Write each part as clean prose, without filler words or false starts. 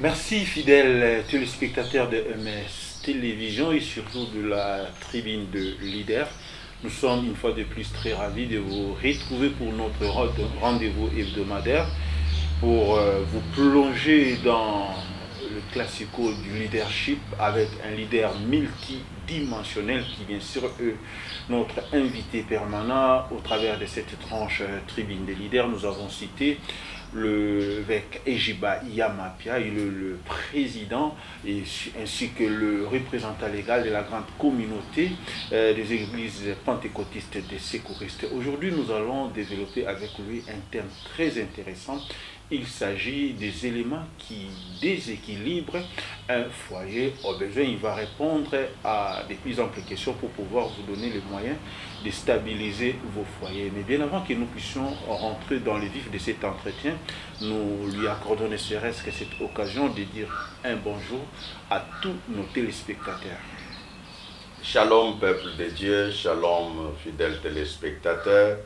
Merci fidèles téléspectateurs de MS Télévision et surtout de la tribune de leader. Nous sommes une fois de plus très ravis de vous retrouver pour notre rendez-vous hebdomadaire pour vous plonger dans le classico du leadership avec un leader multidimensionnel qui bien sûr est notre invité permanent au travers de cette tranche tribune des leaders. Nous avons cité avec Ejiba Yamapia, il est le président ainsi que le représentant légal de la grande communauté des églises pentecôtistes des sécuristes. Aujourd'hui, nous allons développer avec lui un thème très intéressant. Il s'agit des éléments qui déséquilibrent un foyer. Au besoin, il va répondre à des plus amples questions pour pouvoir vous donner les moyens de stabiliser vos foyers. Mais bien avant que nous puissions rentrer dans le vif de cet entretien, nous lui accordons ne serait-ce que cette occasion de dire un bonjour à tous nos téléspectateurs. Shalom peuple de Dieu, shalom fidèles téléspectateurs,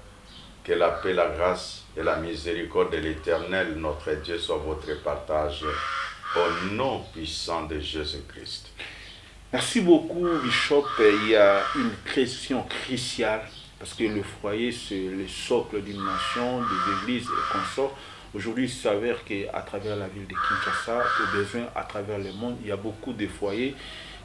que la paix, la grâce et la miséricorde de l'Éternel, notre Dieu, soit votre partage au nom puissant de Jésus-Christ. Merci beaucoup, Bishop. Il y a une question cruciale parce que le foyer, c'est le socle d'une nation, des églises et consorts. Aujourd'hui, il s'avère qu'à travers la ville de Kinshasa, au besoin à travers le monde, il y a beaucoup de foyers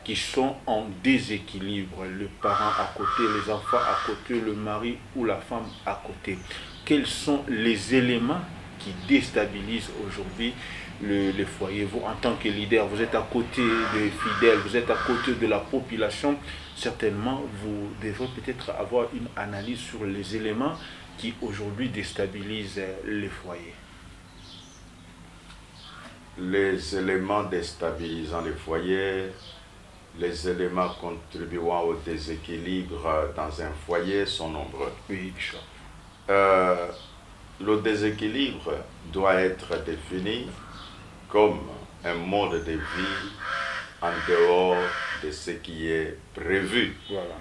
qui sont en déséquilibre. Le parent à côté, les enfants à côté, le mari ou la femme à côté. Quels sont les éléments qui déstabilisent aujourd'hui le foyer? Vous, en tant que leader, vous êtes à côté des fidèles, vous êtes à côté de la population. Certainement, vous devrez peut-être avoir une analyse sur les éléments qui aujourd'hui déstabilisent les foyers. Les éléments déstabilisant les foyers, les éléments contribuant au déséquilibre dans un foyer sont nombreux. Oui, Bishop. Le déséquilibre doit être défini comme un mode de vie en dehors de ce qui est prévu. Voilà.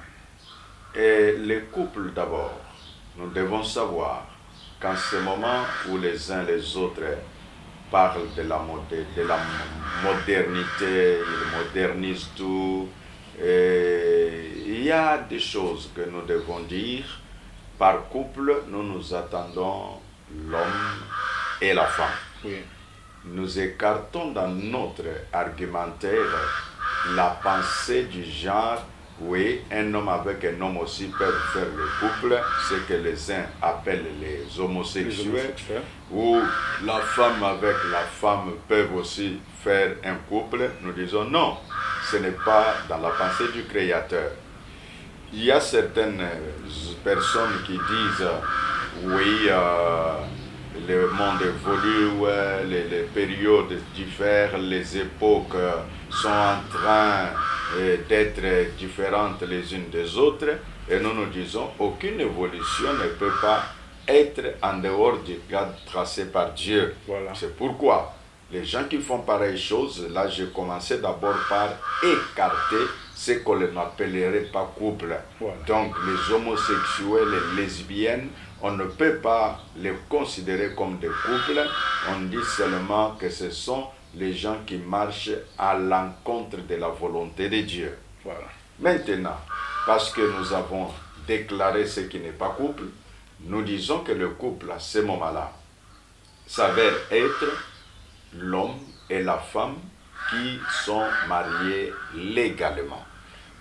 Et les couples d'abord, nous devons savoir qu'en ce moment où les uns les autres parlent de la modernité, ils modernisent tout, et il y a des choses que nous devons dire. Par couple, nous attendons l'homme et la femme. Oui. Nous écartons dans notre argumentaire la pensée du genre, oui, un homme avec un homme aussi peuvent faire le couple, ce que les uns appellent les homosexuels, ou la femme avec la femme peuvent aussi faire un couple. Nous disons non, ce n'est pas dans la pensée du Créateur. Il y a certaines personnes qui disent, oui, le monde évolue, les périodes diffèrent, les époques sont en train d'être différentes les unes des autres, et nous disons aucune évolution ne peut pas être en dehors du cadre tracé par Dieu. Voilà. C'est pourquoi les gens qui font pareille chose, là j'ai commencé d'abord par écarter ce qu'on n'appellerait pas couple. Voilà. Donc les homosexuels et lesbiennes, on ne peut pas les considérer comme des couples, on dit seulement que ce sont les gens qui marchent à l'encontre de la volonté de Dieu. Voilà. Maintenant, parce que nous avons déclaré ce qui n'est pas couple, nous disons que le couple à ce moment-là s'avère être l'homme et la femme qui sont mariés légalement.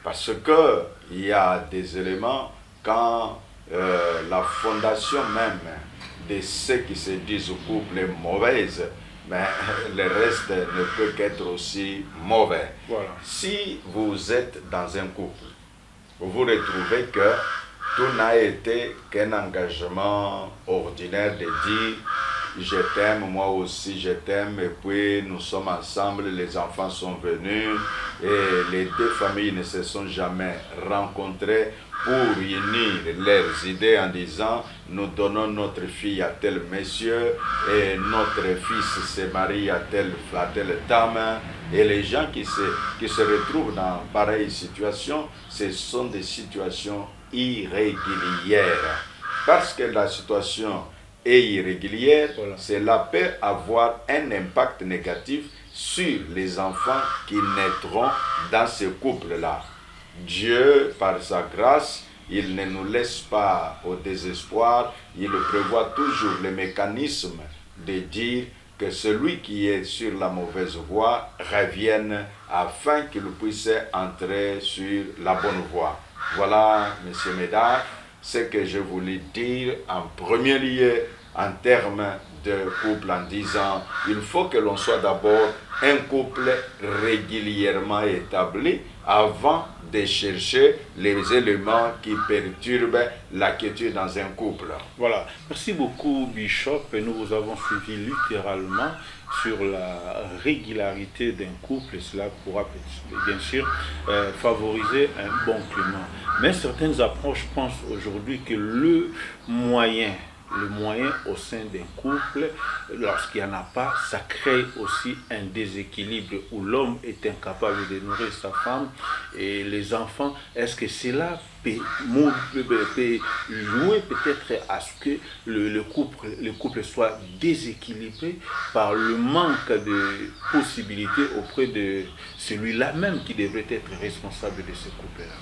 Parce qu'il y a des éléments quand la fondation même de ceux qui se disent couple est mauvaise, mais le reste ne peut qu'être aussi mauvais. Voilà. Si vous êtes dans un couple, vous vous retrouvez que tout n'a été qu'un engagement ordinaire de dire je t'aime, moi aussi je t'aime, et puis nous sommes ensemble, les enfants sont venus, et les deux familles ne se sont jamais rencontrées pour unir leurs idées en disant nous donnons notre fille à tel monsieur et notre fils se marie à telle dame. Et les gens qui se retrouvent dans pareille situation, ce sont des situations irrégulières. Parce que la situation et irrégulière, Voilà. cela peut avoir un impact négatif sur les enfants qui naîtront dans ce couple-là. Dieu, par sa grâce, il ne nous laisse pas au désespoir, il prévoit toujours le mécanisme de dire que celui qui est sur la mauvaise voie revienne afin qu'il puisse entrer sur la bonne voie. Voilà, M. Médard, ce que je voulais dire en premier lieu en termes de couple en disant il faut que l'on soit d'abord un couple régulièrement établi avant de chercher les éléments qui perturbent la quiétude dans un couple. Voilà. Merci beaucoup, Bishop. Et nous vous avons suivi littéralement sur la régularité d'un couple et cela pourra bien sûr favoriser un bon climat. Mais certaines approches pensent aujourd'hui que le moyen au sein d'un couple, lorsqu'il n'y en a pas, ça crée aussi un déséquilibre où l'homme est incapable de nourrir sa femme et les enfants. Est-ce que cela peut jouer peut-être à ce que le couple soit déséquilibré par le manque de possibilités auprès de celui-là même qui devrait être responsable de ce couple-là?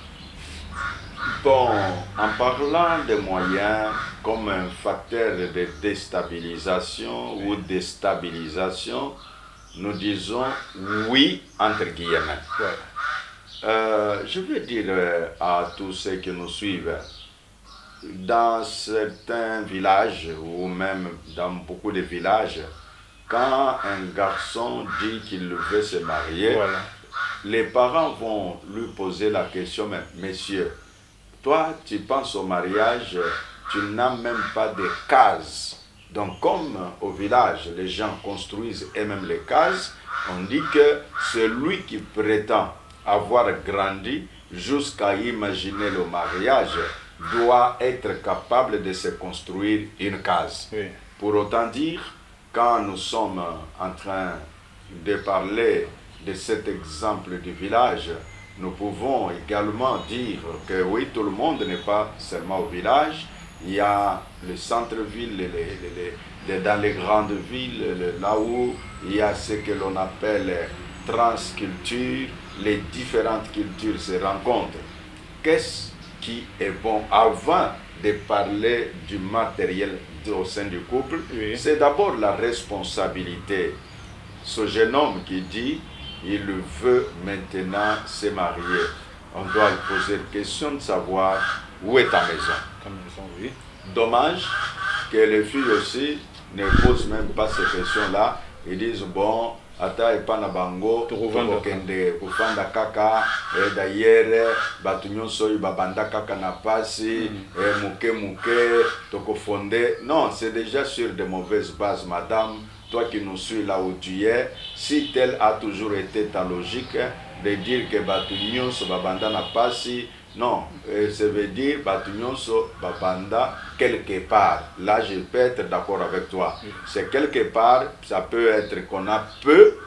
Bon, en parlant des moyens comme un facteur de déstabilisation ou déstabilisation, nous disons oui entre guillemets. Je veux dire à tous ceux qui nous suivent, dans certains villages ou même dans beaucoup de villages, quand un garçon dit qu'il veut se marier, les parents vont lui poser la question, mais monsieur, toi, tu penses au mariage, tu n'as même pas de cases. Donc, comme au village, les gens construisent eux-mêmes les cases, on dit que celui qui prétend avoir grandi jusqu'à imaginer le mariage doit être capable de se construire une case. Oui. Pour autant dire, quand nous sommes en train de parler de cet exemple du village, nous pouvons également dire que oui, tout le monde n'est pas seulement au village. Il y a le centre-ville, dans les grandes villes, là où il y a ce que l'on appelle transculture, les différentes cultures se rencontrent. Qu'est-ce qui est bon avant de parler du matériel au sein du couple? Oui. C'est d'abord la responsabilité. Ce jeune homme qui dit il veut maintenant se marier. On doit lui poser la question de savoir où est ta maison. Ta maison, oui. Dommage que les filles aussi ne posent même pas ces questions-là. Ils disent bon, ata epana bango, tokokende kufanda kaka, d'ailleurs, batunyonso babanda kaka na pasi, muke, tokofonde. Non, c'est déjà sur de mauvaises bases, madame. Toi qui nous suis là où tu es, si telle a toujours été ta logique de dire que Batunyonso Babanda n'a pas si, non, ça veut dire Batunyonso Babanda quelque part. Là, je peux être d'accord avec toi. C'est quelque part, ça peut être qu'on a peu,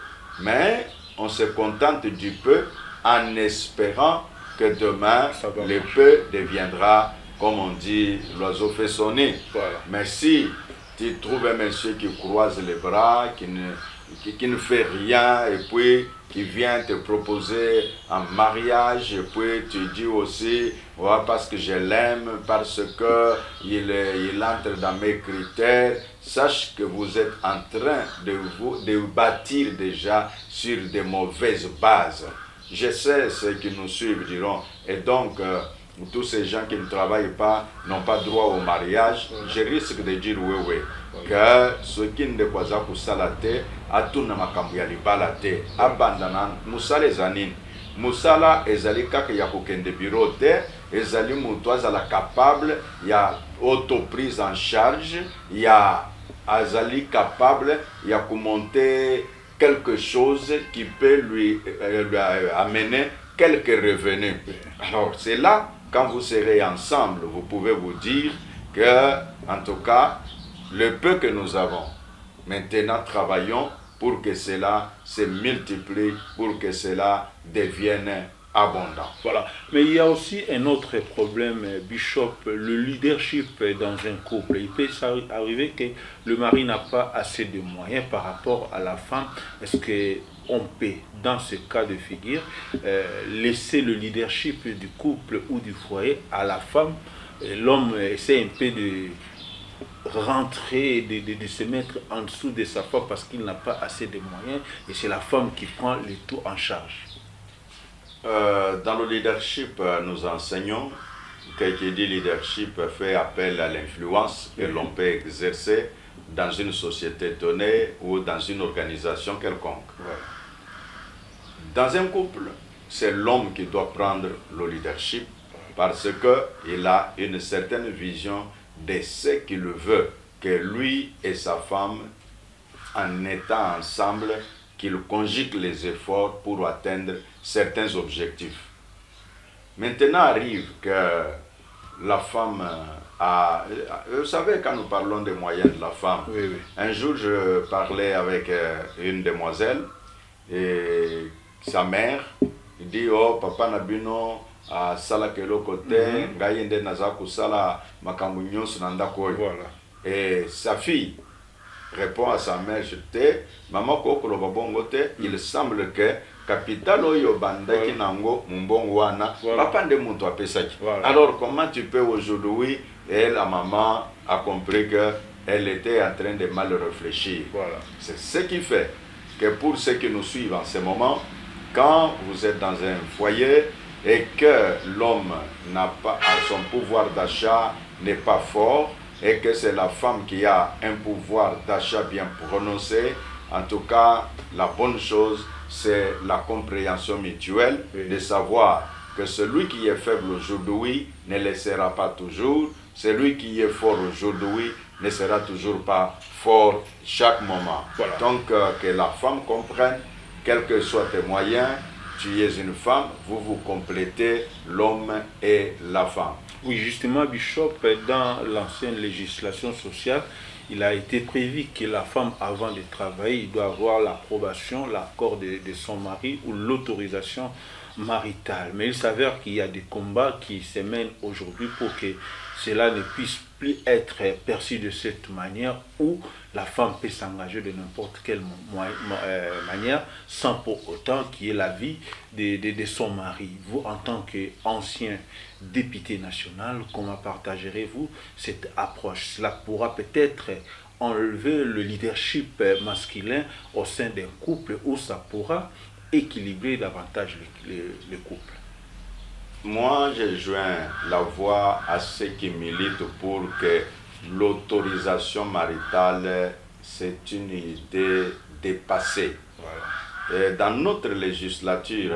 mais on se contente du peu en espérant que demain, le peu deviendra, comme on dit, l'oiseau fait sonner. Voilà. Mais si tu trouves un monsieur qui croise les bras, qui ne fait rien, et puis qui vient te proposer un mariage, et puis tu dis aussi, ouais, parce que je l'aime, parce qu'il entre dans mes critères, sache que vous êtes en train de bâtir déjà sur de mauvaises bases. Je sais, ceux qui nous suivent diront, et donc, tous ces gens qui ne travaillent pas n'ont pas droit au mariage, je risque de dire oui, que ce qui ne doit pas kusalate, atuna makambu ya libala te, abandana musala ezanini. Musala ezali kaka ya kokende bureau te, ezali mutu azala capable ya auto-prise en charge, ya azali capable ya kumonter quelque chose qui peut lui amener quelques revenus. Alors c'est là, quand vous serez ensemble, vous pouvez vous dire que, en tout cas, le peu que nous avons, maintenant travaillons pour que cela se multiplie, pour que cela devienne abondant. Voilà. Mais il y a aussi un autre problème, Bishop, le leadership dans un couple. Il peut arriver que le mari n'a pas assez de moyens par rapport à la femme. Est-ce qu'on peut, dans ce cas de figure, laisser le leadership du couple ou du foyer à la femme? L'homme essaie un peu de rentrer, de se mettre en dessous de sa femme parce qu'il n'a pas assez de moyens, et c'est la femme qui prend le tout en charge. Dans le leadership, nous enseignons que qui dit leadership fait appel à l'influence que l'on peut exercer dans une société donnée ou dans une organisation quelconque. Voilà. Dans un couple, c'est l'homme qui doit prendre le leadership parce qu'il a une certaine vision de ce qu'il veut que lui et sa femme, en étant ensemble, qu'ils conjuguent les efforts pour atteindre certains objectifs. Maintenant arrive que la femme a... Vous savez, quand nous parlons des moyens de la femme, Oui, oui. un jour je parlais avec une demoiselle et sa mère dit, oh papa nabino a sala kelo kote ngayende nazaku sala makambu sunanda koyo. Voilà. Et sa fille répond à sa mère, je t'ai, maman kokolo babongote, il semble que capital oyo bandaki nango mumbongo wana papa nde muntu apesaki. Alors comment tu peux aujourd'hui, et la maman a compris que elle était en train de mal réfléchir. Voilà. C'est ce qui fait que pour ceux qui nous suivent en ce moment, quand vous êtes dans un foyer et que l'homme n'a pas, son pouvoir d'achat n'est pas fort, et que c'est la femme qui a un pouvoir d'achat bien prononcé, en tout cas, la bonne chose, c'est la compréhension mutuelle, de savoir que celui qui est faible aujourd'hui ne le sera pas toujours, celui qui est fort aujourd'hui ne sera toujours pas fort chaque moment. Voilà. Donc, que la femme comprenne, quels que soient tes moyens, tu es une femme, vous vous complétez, l'homme et la femme. Oui, justement, Bishop, dans l'ancienne législation sociale, il a été prévu que la femme, avant de travailler, il doit avoir l'approbation, l'accord de son mari ou l'autorisation maritale. Mais il s'avère qu'il y a des combats qui se mènent aujourd'hui pour que cela ne puisse plus être perçu de cette manière, où la femme peut s'engager de n'importe quelle manière sans pour autant qu'il y ait l'avis de son mari. Vous, en tant qu'ancien député national, comment partagerez-vous cette approche? Cela pourra peut-être enlever le leadership masculin au sein d'un couple, où ça pourra équilibrer davantage le couple. Moi, je joins la voix à ceux qui militent pour que l'autorisation maritale, c'est une idée dépassée. Voilà. Et dans notre législature,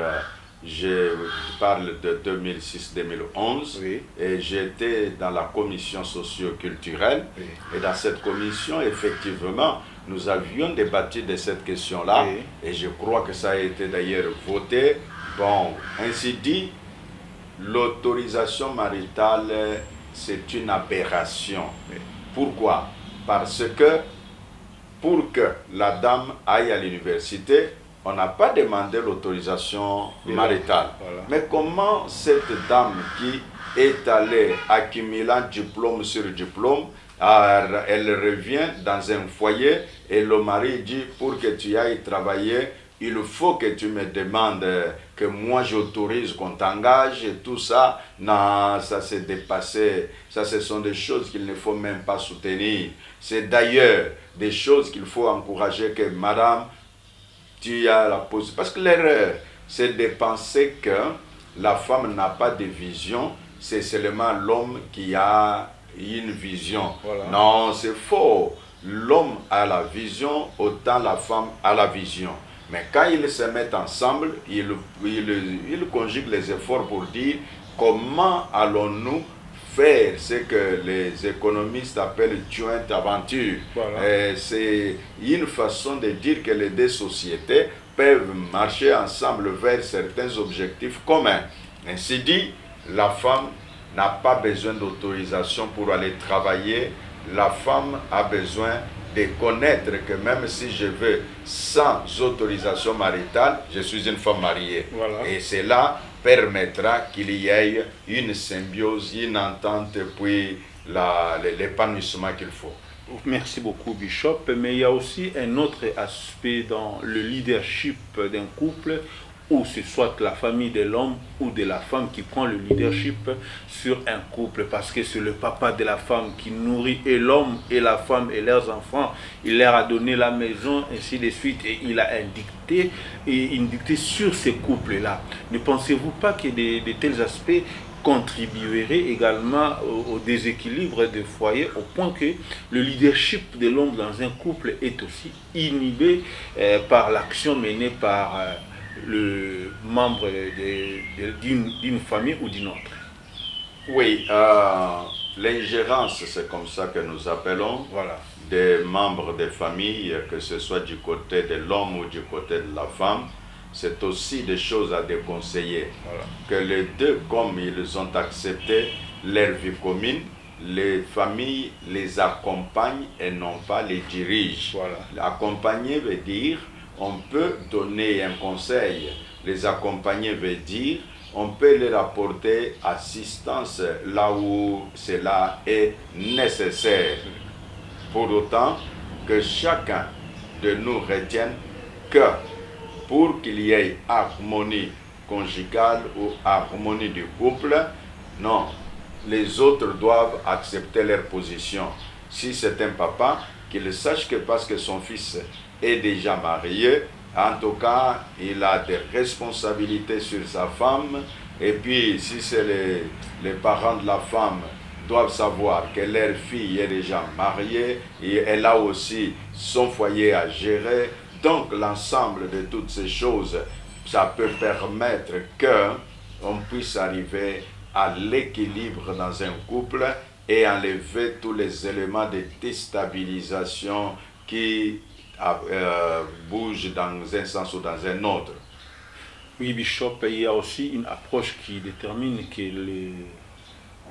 je parle de 2006-2011, oui. Et j'étais dans la commission socio-culturelle, oui. Et dans cette commission, effectivement, nous avions débattu de cette question-là, oui. Et je crois que ça a été d'ailleurs voté. Bon, ainsi dit, l'autorisation maritale, c'est une aberration. Oui. Pourquoi? Parce que pour que la dame aille à l'université, on n'a pas demandé l'autorisation maritale. Voilà. Mais comment cette dame qui est allée accumulant diplôme sur diplôme, elle revient dans un foyer et le mari dit, pour que tu ailles travailler, il faut que tu me demandes que moi j'autorise qu'on t'engage et tout ça. Non, ça c'est dépassé. Ça, ce sont des choses qu'il ne faut même pas soutenir. C'est d'ailleurs des choses qu'il faut encourager, que madame, tu as la position. Parce que l'erreur, c'est de penser que la femme n'a pas de vision, c'est seulement l'homme qui a une vision. Voilà. Non, c'est faux. L'homme a la vision, autant la femme a la vision. Mais quand ils se mettent ensemble, ils conjuguent les efforts pour dire comment allons-nous faire ce que les économistes appellent joint aventure. Voilà. C'est une façon de dire que les deux sociétés peuvent marcher ensemble vers certains objectifs communs. Ainsi dit, la femme n'a pas besoin d'autorisation pour aller travailler, la femme a besoin de connaître que même si je veux sans autorisation maritale, je suis une femme mariée. Voilà. Et cela permettra qu'il y ait une symbiose, une entente, puis l'épanouissement qu'il faut. Merci beaucoup, Bishop. Mais il y a aussi un autre aspect dans le leadership d'un couple, où c'est soit la famille de l'homme ou de la femme qui prend le leadership sur un couple, parce que c'est le papa de la femme qui nourrit et l'homme et la femme et leurs enfants. Il leur a donné la maison, ainsi de suite, et il a une dictée sur ces couples-là. Ne pensez-vous pas que de tels aspects contribuerait également au déséquilibre des foyers, au point que le leadership de l'homme dans un couple est aussi inhibé par l'action menée par le membre d'une famille ou d'une autre? Oui, l'ingérence, c'est comme ça que nous appelons, voilà, des membres des familles, que ce soit du côté de l'homme ou du côté de la femme. C'est aussi des choses à déconseiller. Voilà. Que les deux, comme ils ont accepté leur vie commune, les familles les accompagnent et non pas les dirigent. Voilà. Accompagner veut dire, on peut donner un conseil. Les accompagner veut dire, on peut leur apporter assistance là où cela est nécessaire. Pour autant que chacun de nous retienne que pour qu'il y ait harmonie conjugale ou harmonie du couple, non, les autres doivent accepter leur position. Si c'est un papa, qu'il sache que parce que son fils est déjà marié, en tout cas, il a des responsabilités sur sa femme. Et puis, si c'est les parents de la femme, doivent savoir que leur fille est déjà mariée et elle a aussi son foyer à gérer. Donc, l'ensemble de toutes ces choses, ça peut permettre qu'on puisse arriver à l'équilibre dans un couple et enlever tous les éléments de déstabilisation qui bougent dans un sens ou dans un autre. Oui, Bishop, il y a aussi une approche qui détermine que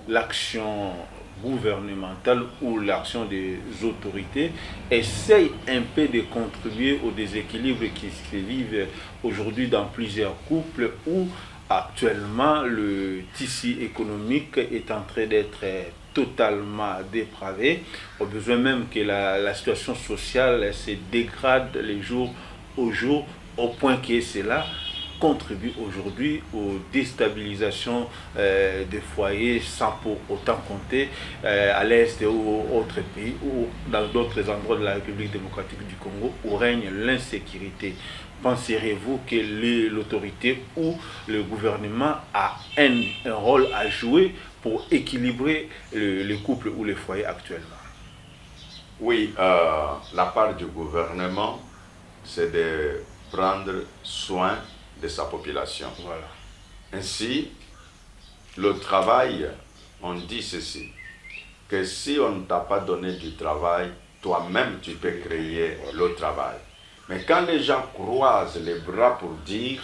l'action gouvernementale ou l'action des autorités essaye un peu de contribuer au déséquilibre qui se vivent aujourd'hui dans plusieurs couples où actuellement le tissu économique est en train d'être totalement dépravé, au besoin même que la situation sociale se dégrade les jours au jour, au point que cela contribue aujourd'hui aux déstabilisations des foyers, sans pour autant compter à l'Est ou autres pays ou dans d'autres endroits de la République démocratique du Congo où règne l'insécurité. Penserez-vous que l'autorité ou le gouvernement a un rôle à jouer pour équilibrer le couple ou les foyers actuellement? Oui, la part du gouvernement, c'est de prendre soin de sa population. Voilà. Ainsi, le travail, on dit ceci, que si on ne t'a pas donné du travail, toi-même tu peux créer le travail. Mais quand les gens croisent les bras pour dire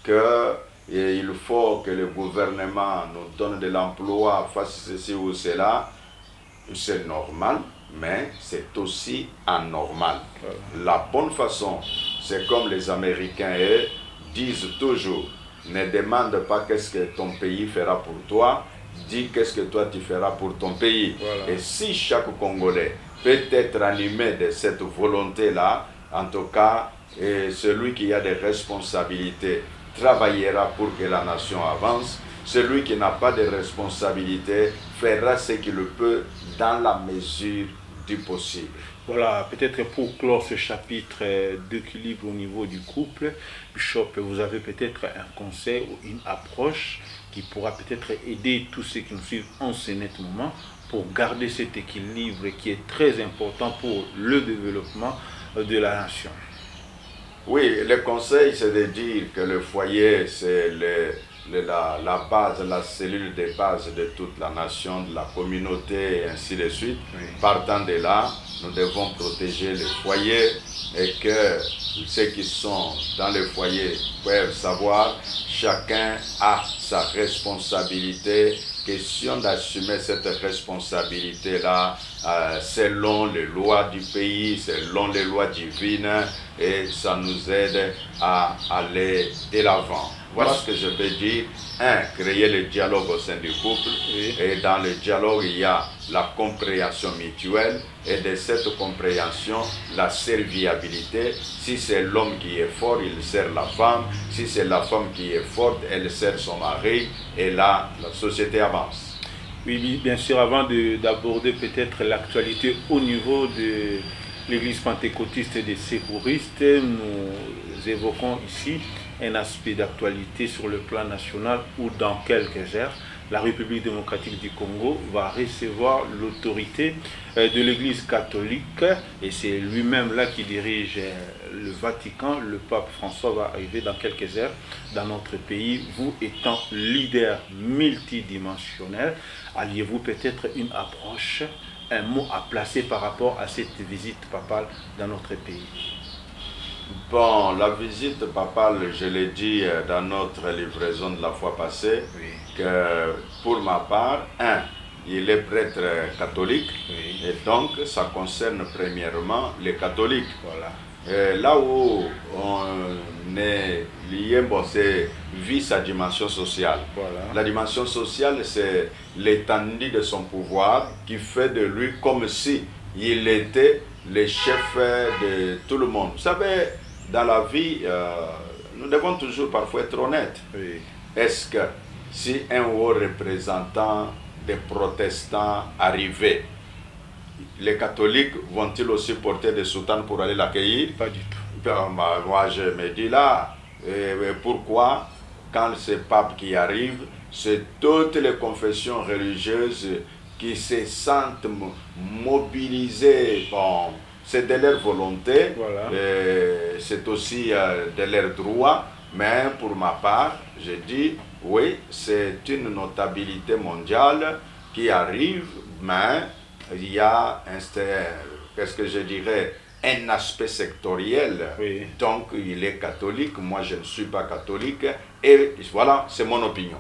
qu'il faut que le gouvernement nous donne de l'emploi, fasse ceci ou cela, c'est normal, mais c'est aussi anormal. La bonne façon, c'est comme les Américains disent toujours, ne demande pas qu'est-ce que ton pays fera pour toi, dis qu'est-ce que toi tu feras pour ton pays. Voilà. Et si chaque Congolais peut être animé de cette volonté-là, en tout cas, celui qui a des responsabilités travaillera pour que la nation avance. Celui qui n'a pas de responsabilités fera ce qu'il peut dans la mesure du possible. Voilà, peut-être pour clore ce chapitre d'équilibre au niveau du couple, Bishop, vous avez peut-être un conseil ou une approche qui pourra peut-être aider tous ceux qui nous suivent en ce net moment pour garder cet équilibre qui est très important pour le développement de la nation. Oui, le conseil, c'est de dire que le foyer, c'est la base, la cellule de base de toute la nation, de la communauté, et ainsi de suite. Oui. Partant de là, nous devons protéger le foyer et que ceux qui sont dans le foyer peuvent savoir, chacun a sa responsabilité. Question d'assumer cette responsabilité-là selon les lois du pays, selon les lois divines, et ça nous aide à aller de l'avant. Voilà ce que je peux dire. Créer le dialogue au sein du couple. Oui. Et dans le dialogue, il y a la compréhension mutuelle. Et de cette compréhension, la serviabilité. Si c'est l'homme qui est fort, il sert la femme. Si c'est la femme qui est forte, elle sert son mari. Et là, la société avance. Oui, bien sûr, avant d'aborder peut-être l'actualité au niveau de l'église pentecôtiste des secouristes, nous évoquons ici un aspect d'actualité sur le plan national où dans quelques heures, la République démocratique du Congo va recevoir l'autorité de l'église catholique et c'est lui-même là qui dirige le Vatican. Le pape François va arriver dans quelques heures dans notre pays. Vous étant leader multidimensionnel, alliez-vous peut-être une approche, un mot à placer par rapport à cette visite papale dans notre pays? Bon, la visite papale, je l'ai dit dans notre livraison de la fois passée, Oui. que pour ma part, il est prêtre catholique, Oui. et donc ça concerne premièrement les catholiques. Voilà. Et là où on est lié, bon, c'est vit sa dimension sociale. Voilà. La dimension sociale, c'est l'étendue de son pouvoir qui fait de lui comme si il était le chef de tout le monde. Vous savez, dans la vie, nous devons toujours parfois être honnêtes. Oui. Est-ce que si un haut représentant des protestants arrivait, les catholiques vont-ils aussi porter des soutanes pour aller l'accueillir? Pas du tout. Moi, je me dis là, pourquoi, quand c'est pape qui arrive, c'est toutes les confessions religieuses qui se sentent mobilisées. Bon, c'est de leur volonté, Voilà. c'est aussi de leur droit, mais pour ma part, je dis, oui, c'est une notabilité mondiale qui arrive, mais il y a qu'est-ce que je dirais, un aspect sectoriel. Oui. Donc, il est catholique, moi je ne suis pas catholique, et voilà, c'est mon opinion.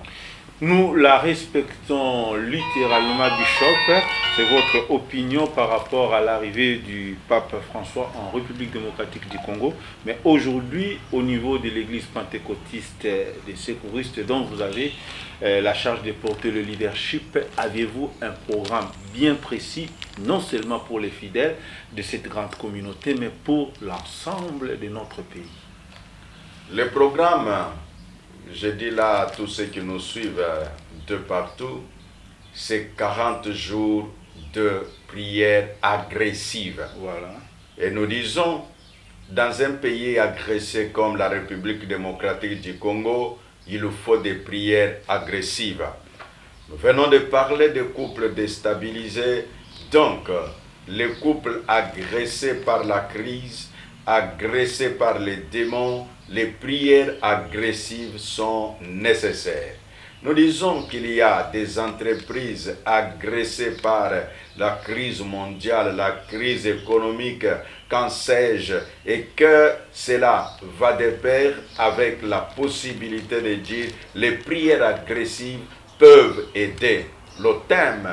Nous la respectons littéralement, Bishop. C'est votre opinion par rapport à l'arrivée du pape François en République démocratique du Congo. Mais aujourd'hui, au niveau de l'église pentecôtiste des secouristes dont vous avez la charge de porter le leadership, avez-vous un programme bien précis, non seulement pour les fidèles de cette grande communauté, mais pour l'ensemble de notre pays? Le programme, je dis là à tous ceux qui nous suivent de partout, c'est 40 jours de prière agressive. Voilà. Et nous disons, dans un pays agressé comme la République démocratique du Congo, il faut des prières agressives. Nous venons de parler de couples déstabilisés, donc les couples agressés par la crise, agressés par les démons, les prières agressives sont nécessaires. Nous disons qu'il y a des entreprises agressées par la crise mondiale, la crise économique, qu'en sais-je, et que cela va de pair avec la possibilité de dire les prières agressives peuvent aider. Le thème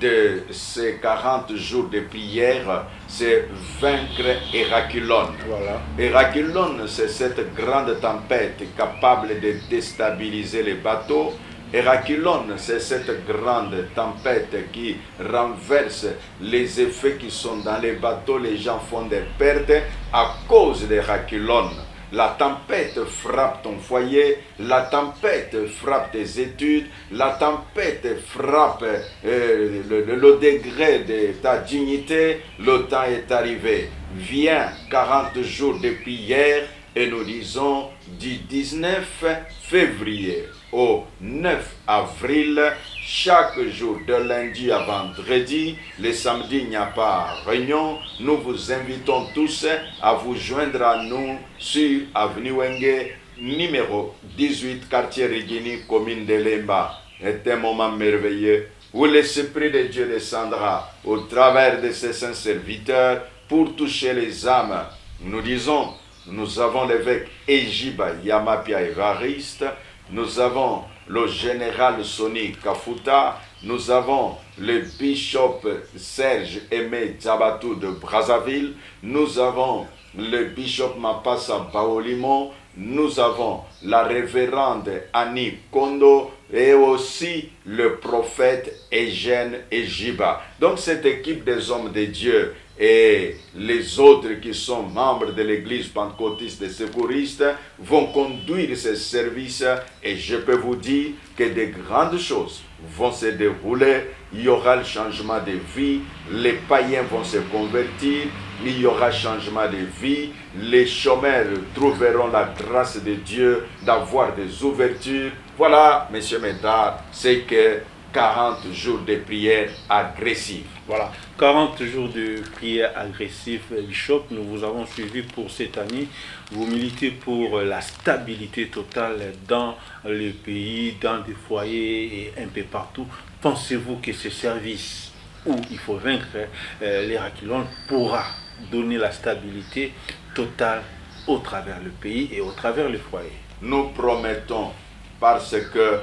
de ces 40 jours de prière, c'est vaincre Héraculone. Voilà. Héraculone, c'est cette grande tempête capable de déstabiliser les bateaux. Héraculone, c'est cette grande tempête qui renverse les effets qui sont dans les bateaux. Les gens font des pertes à cause d'Héraculone. La tempête frappe ton foyer, la tempête frappe tes études, la tempête frappe le degré de ta dignité. Le temps est arrivé. Viens, 40 jours de prière, et nous disons du 19 février au 9 avril, chaque jour de lundi à vendredi. Les samedis, il n'y a pas réunion. Nous vous invitons tous à vous joindre à nous sur Avenue Wenge, numéro 18, quartier Rigini, commune de Lemba. C'est un moment merveilleux où l'Esprit de Dieu descendra au travers de ses saints serviteurs pour toucher les âmes. Nous disons, nous avons l'évêque Ejiba Yamapia Évariste, nous avons le général Sonny Kafuta, nous avons le bishop Serge Aimé Diabatou de Brazzaville, nous avons le bishop Mapassa Baolimon, nous avons la révérende Annie Kondo et aussi le prophète Eugène Ejiba. Donc cette équipe des hommes de Dieu et les autres qui sont membres de l'église pentecôtiste des secouristes vont conduire ce service et je peux vous dire que de grandes choses vont se dérouler. Il y aura le changement de vie, les païens vont se convertir, il y aura changement de vie, les chômeurs trouveront la grâce de Dieu d'avoir des ouvertures. Voilà, messieurs, mesdames, c'est que 40 jours de prière agressive. Voilà, 40 jours de prière agressive, Bishop, nous vous avons suivi pour cette année. Vous militez pour la stabilité totale dans le pays, dans des foyers et un peu partout. Pensez-vous que ce service où il faut vaincre les Raquilons pourra donner la stabilité totale au travers le pays et au travers le foyer? Nous promettons, parce que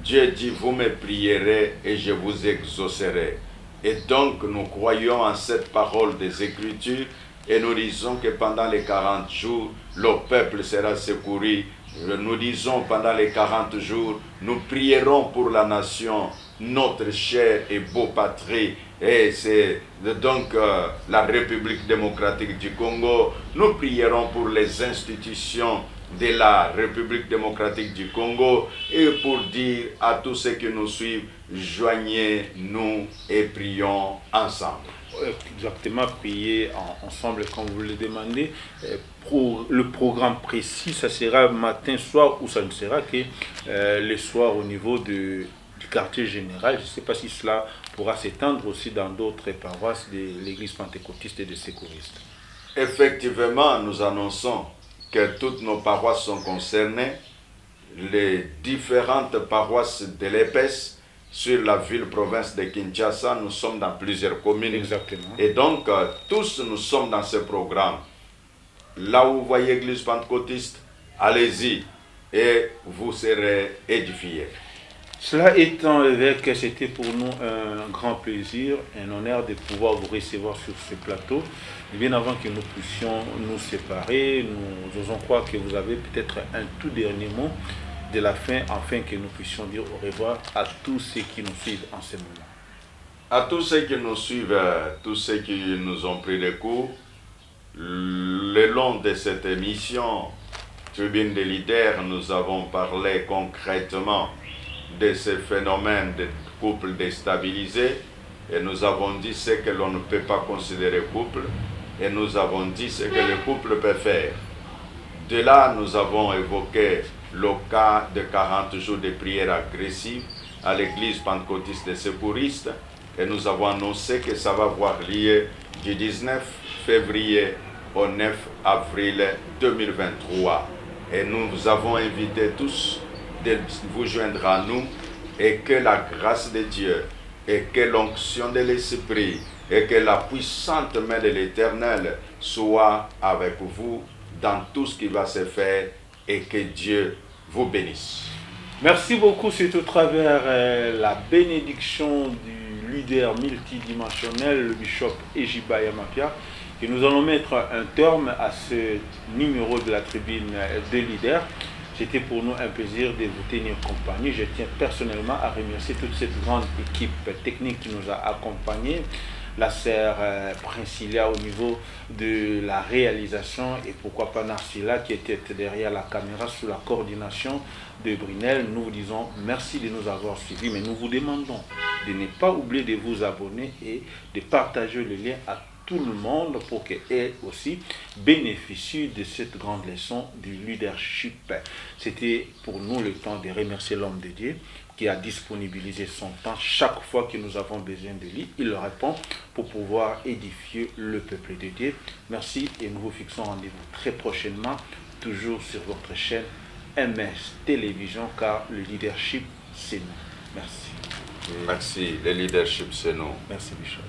Dieu dit, vous me prierez et je vous exaucerai. Et donc nous croyons en cette parole des Écritures et nous disons que pendant les 40 jours, le peuple sera secouru. Nous disons pendant les 40 jours, nous prierons pour la nation, notre chère et beau patrie. Et c'est donc la République démocratique du Congo. Nous prierons pour les institutions de la République démocratique du Congo et pour dire à tous ceux qui nous suivent, joignez-nous et prions ensemble. Exactement, prier ensemble comme vous le demandez. Pour le programme précis, ça sera matin, soir ou ça ne sera que le soir au niveau du quartier général. Je ne sais pas si cela pourra s'étendre aussi dans d'autres paroisses de l'église pentecôtiste et des secouristes. Effectivement, nous annonçons que toutes nos paroisses sont concernées, les différentes paroisses de l'EPES sur la ville-province de Kinshasa, nous sommes dans plusieurs communes. Exactement. Et donc, tous nous sommes dans ce programme. Là où vous voyez l'église pentecôtiste, allez-y et vous serez édifiés. Cela étant, évêque, c'était pour nous un grand plaisir, un honneur de pouvoir vous recevoir sur ce plateau. Et bien avant que nous puissions nous séparer, nous osons croire que vous avez peut-être un tout dernier mot de la fin, afin que nous puissions dire au revoir à tous ceux qui nous suivent en ce moment. À tous ceux qui nous suivent, tous ceux qui nous ont pris des cours, le long de cette émission, Tribune des leaders, nous avons parlé concrètement de ce phénomène de couple déstabilisé et nous avons dit ce que l'on ne peut pas considérer couple et nous avons dit ce que le couple peut faire. De là, nous avons évoqué le cas de 40 jours de prière agressive à l'église pentecôtiste des secouristes et nous avons annoncé que ça va avoir lieu du 19 février au 9 avril 2023. Et nous vous avons invité tous de vous joindre à nous et que la grâce de Dieu et que l'onction de l'Esprit et que la puissante main de l'Éternel soit avec vous dans tout ce qui va se faire et que Dieu vous bénisse. Merci beaucoup, c'est au travers la bénédiction du leader multidimensionnel, le bishop Ejiba Yamapia, que nous allons mettre un terme à ce numéro de la tribune des leaders. C'était pour nous un plaisir de vous tenir compagnie. Je tiens personnellement à remercier toute cette grande équipe technique qui nous a accompagnés. La sœur Princilia au niveau de la réalisation et pourquoi pas Narsila qui était derrière la caméra sous la coordination de Brunel. Nous vous disons merci de nous avoir suivis, mais nous vous demandons de ne pas oublier de vous abonner et de partager le lien à tout le monde pour qu'elle aussi bénéficie de cette grande leçon du leadership. C'était pour nous le temps de remercier l'homme de Dieu qui a disponibilisé son temps chaque fois que nous avons besoin de lui. Il le répond pour pouvoir édifier le peuple de Dieu. Merci et nous vous fixons rendez-vous très prochainement, toujours sur votre chaîne MS Télévision, car le leadership, c'est nous. Merci. Merci, le leadership, c'est nous. Merci, Bishop.